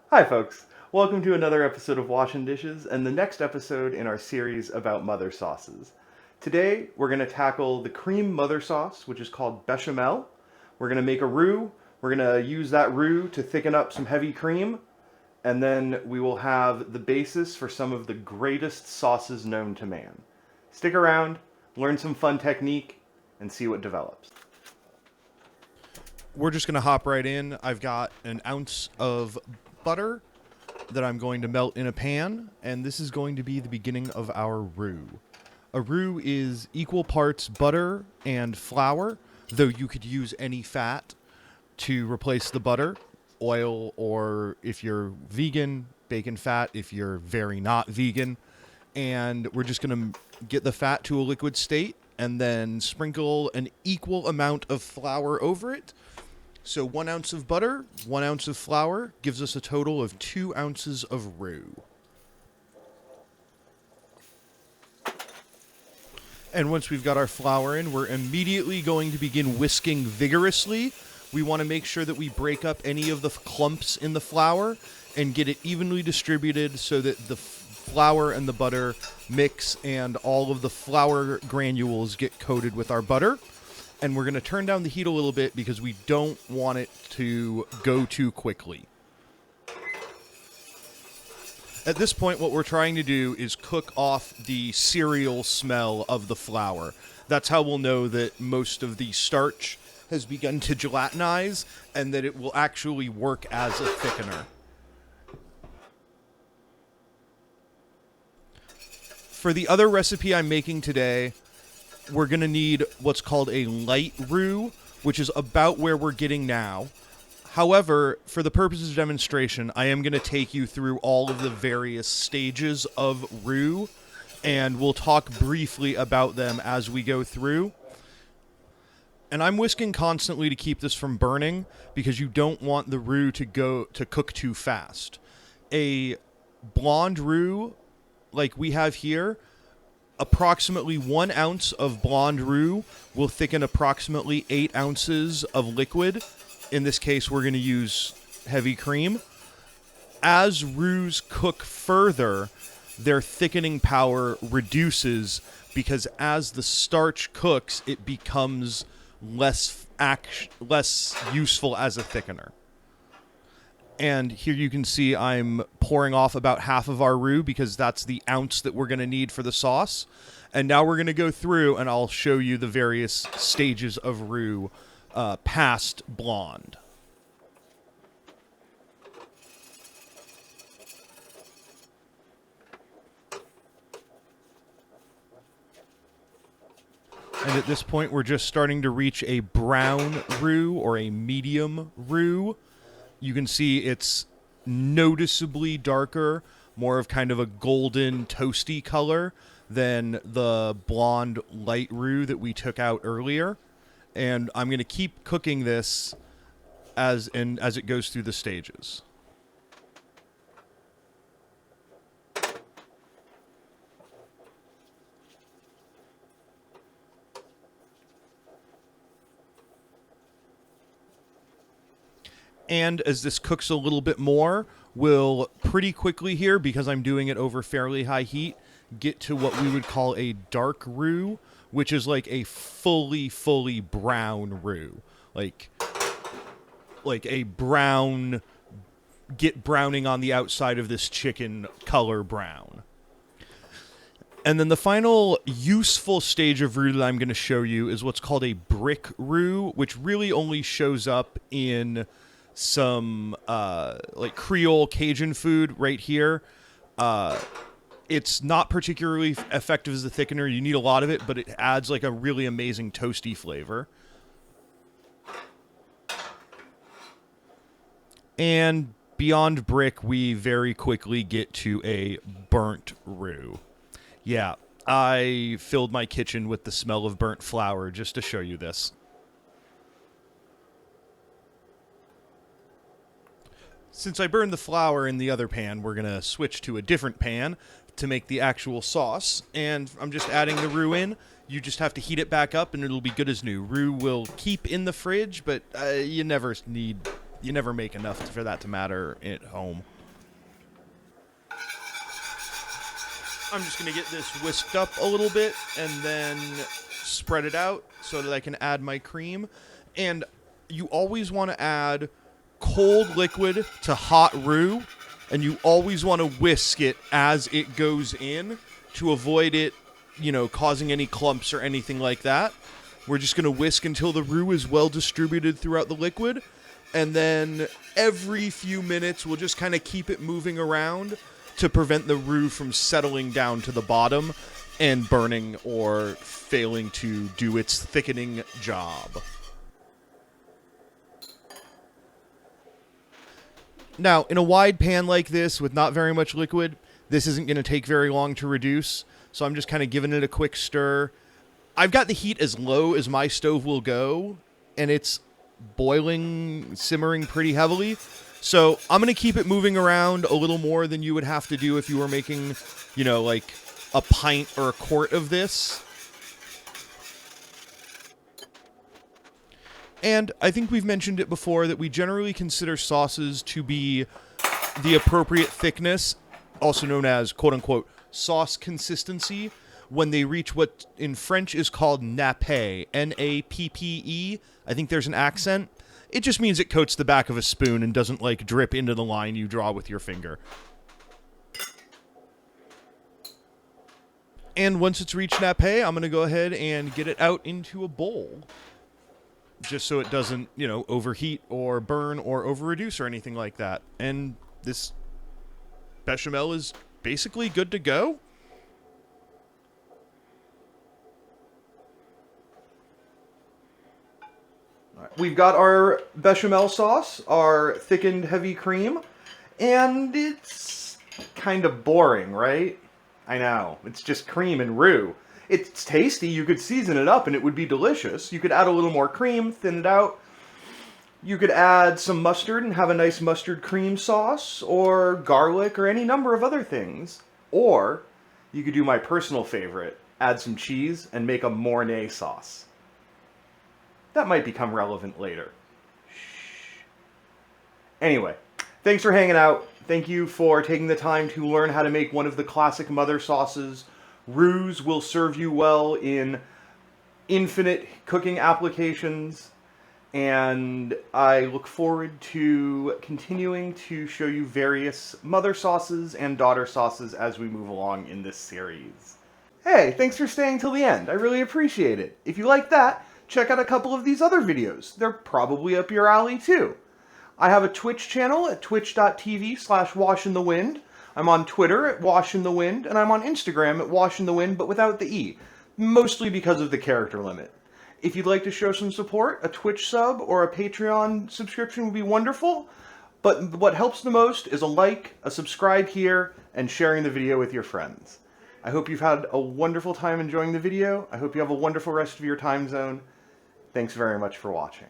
Hi, folks. Welcome to another episode of Washing Dishes and the next episode in our series about mother sauces. Today, we're going to tackle the cream mother sauce, which is called Bechamel. We're going to make a roux. We're going to use that roux to thicken up some heavy cream. And then we will have the basis for some of the greatest sauces known to man. Stick around, learn some fun technique, and see what develops. We're just going to hop right in. I've got an ounce of butter that I'm going to melt in a pan, and this is going to be the beginning of our roux. A roux is equal parts butter and flour, though you could use any fat to replace the butter, oil, or if you're vegan, bacon fat if you're very not vegan. And we're just going to get the fat to a liquid state and then sprinkle an equal amount of flour over it. So 1 ounce of butter, 1 ounce of flour gives us a total of 2 ounces of roux. And once we've got our flour in, we're immediately going to begin whisking vigorously. We want to make sure that we break up any of the clumps in the flour and get it evenly distributed so that the flour and the butter mix and all of the flour granules get coated with our butter. And we're going to turn down the heat a little bit because we don't want it to go too quickly. At this point, what we're trying to do is cook off the cereal smell of the flour. That's how we'll know that most of the starch has begun to gelatinize and that it will actually work as a thickener. For the other recipe I'm making today, we're going to need what's called a light roux, which is about where we're getting now. However, for the purposes of demonstration, I am going to take you through all of the various stages of roux, and we'll talk briefly about them as we go through. And I'm whisking constantly to keep this from burning because you don't want the roux to cook too fast. A blonde roux, like we have here, approximately 1 ounce of blonde roux will thicken approximately 8 ounces of liquid. In this case, we're going to use heavy cream. As roux cook further, their thickening power reduces because as the starch cooks, it becomes less useful as a thickener. And here you can see I'm pouring off about half of our roux because that's the ounce that we're going to need for the sauce. And now we're going to go through and I'll show you the various stages of roux past blonde. And at this point, we're just starting to reach a brown roux or a medium roux. You can see it's noticeably darker, more of kind of a golden, toasty color than the blonde light roux that we took out earlier. And I'm going to keep cooking this as it goes through the stages. And as this cooks a little bit more, we'll pretty quickly here, because I'm doing it over fairly high heat, get to what we would call a dark roux, which is like a fully brown roux. Like a brown, get browning on the outside of this chicken color brown. And then the final useful stage of roux that I'm going to show you is what's called a brick roux, which really only shows up in some like Creole Cajun food right here. It's not particularly effective as a thickener. You need a lot of it, but it adds like a really amazing toasty flavor. And beyond brick, we very quickly get to a burnt roux. Yeah, I filled my kitchen with the smell of burnt flour just to show you this. Since I burned the flour in the other pan, we're going to switch to a different pan to make the actual sauce. And I'm just adding the roux in. You just have to heat it back up and it'll be good as new. Roux will keep in the fridge, but you never make enough for that to matter at home. I'm just going to get this whisked up a little bit and then spread it out so that I can add my cream. And you always want to add cold liquid to hot roux, and you always want to whisk it as it goes in to avoid it, causing any clumps or anything like that. We're just going to whisk until the roux is well distributed throughout the liquid, and then every few minutes we'll just kind of keep it moving around to prevent the roux from settling down to the bottom and burning or failing to do its thickening job. Now, in a wide pan like this with not very much liquid, this isn't going to take very long to reduce, so I'm just kind of giving it a quick stir. I've got the heat as low as my stove will go, and it's boiling, simmering pretty heavily. So I'm going to keep it moving around a little more than you would have to do if you were making, like a pint or a quart of this. And I think we've mentioned it before that we generally consider sauces to be the appropriate thickness, also known as quote-unquote sauce consistency, when they reach what in French is called nappe, N-A-P-P-E. I think there's an accent. It just means it coats the back of a spoon and doesn't, drip into the line you draw with your finger. And once it's reached nappe, I'm going to go ahead and get it out into a bowl, just so it doesn't, overheat or burn or over-reduce or anything like that. And this bechamel is basically good to go. We've got our bechamel sauce, our thickened heavy cream, and it's kind of boring, right? I know, it's just cream and roux. It's tasty, you could season it up and it would be delicious. You could add a little more cream, thin it out. You could add some mustard and have a nice mustard cream sauce, or garlic, or any number of other things. Or you could do my personal favorite, add some cheese and make a Mornay sauce. That might become relevant later. Shh. Anyway, thanks for hanging out. Thank you for taking the time to learn how to make one of the classic mother sauces. Roux will serve you well in infinite cooking applications, and I look forward to continuing to show you various mother sauces and daughter sauces as we move along in this series. Hey, thanks for staying till the end. I really appreciate it. If you like that, check out a couple of these other videos. They're probably up your alley too. I have a Twitch channel at twitch.tv/washinthewind. I'm on Twitter at washinthewind, and I'm on Instagram at washinthewind, but without the E, mostly because of the character limit. If you'd like to show some support, a Twitch sub or a Patreon subscription would be wonderful, but what helps the most is a like, a subscribe here, and sharing the video with your friends. I hope you've had a wonderful time enjoying the video. I hope you have a wonderful rest of your time zone. Thanks very much for watching.